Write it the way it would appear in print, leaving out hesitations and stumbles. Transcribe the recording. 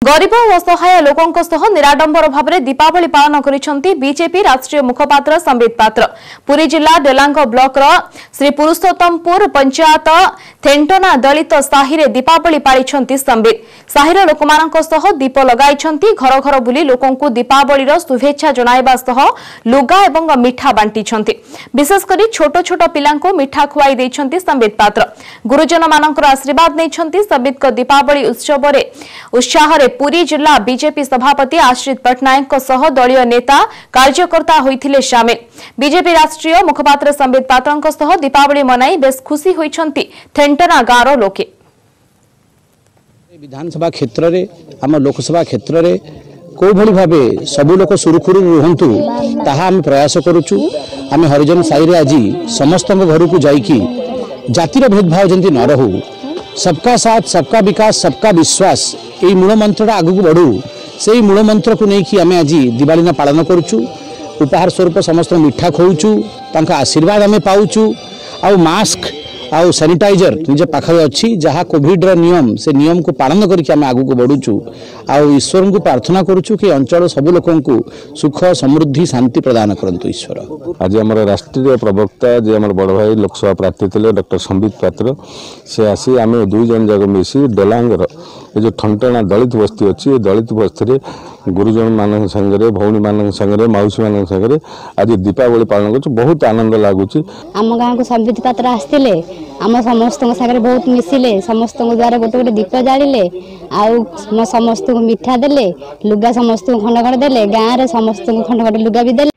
गरीब और असहाय लोकों निराडंबर भाव में दीपावली पालन करिसेंती बीजेपी राष्ट्रीय मुखपात्र संबित पात्र। पुरी जिला डेलांग ब्लॉक श्री पुरुषोत्तमपुर पंचायत थेंटना दलित साहि रे दीपावली पालिछंती संबित। साहिर लोकमानक सह दीप लगाइछंती। घर घर बुली लोकंकु दीपावली शुभेच्छा जणाइबा सह लुगा एवं मिठा बांटिछंती। विशेषकर छोट छोट पिलांको मिठा खुआई देइछंती संबित पात्र। गुरुजन मानकर आशीर्वाद नेइछंती संबित को दीपावली उत्सव रे उत्साह रे पुरी जिला बीजेपी सभापति आश्रित पटनायक सह दलीय नेता कार्यकर्ता होइथिले शामिल। बीजेपी राष्ट्रीय मुखपात्र संबित पात्रंक सह दीपावली मनाई बेस खुशी होइछंती थेंटना गाँव लोके। विधानसभा क्षेत्र रे आम लोकसभा क्षेत्र रे को भली भाबे सब लोक सुरखुरु रहंतु ताहा हम प्रयास करूछु। आम हरिजन साई रे आज समस्त घर को जाइकी जातिर भेदभाव जंती न रहू, सबका साथ सबका विकास सबका विश्वास यही मूल मंत्र आगू बढ़ू से मूल मंत्र को लेकिन आम आज दिवाली पालन करुचु। उपहार स्वरूप समस्त मिठा खोचु, आशीर्वाद आम पाऊचु। आउ मास्क आउ सैनिटाइजर निज पाखे अच्छी जहाँ कोविड नियम से नियम को पालन करके आम आगू बढ़ुचु। आउ ईश्वर को प्रार्थना करुचु कि अंचल सब लोक सुख समृद्धि शांति प्रदान करंतु ईश्वर। आज आम राष्ट्रीय प्रवक्ता जे आम बड़ भाई लोकसभा प्रार्थी थे डॉक्टर संबित पात्र से आसी आम दुई जन जाक मिसी डेलांगर ये जो ठंटना दलित बस्ती अच्छी दलित बस्ती गुरुजन मान संगे भौणी मान संगे मौसी मान संगे आज दीपावली पालन कर बहुत आनंद लगुच। आम गाँव को संबित पात्र आसते आम समस्त सागर बहुत मिसिले, समस्त द्वारा गोटे गोटे दीप जाड़े आउ समस्त को मिठा देले, लुगा समस्त को खंड खंड देले, गाँव में समस्त को खंड खंड लुगा भी देले।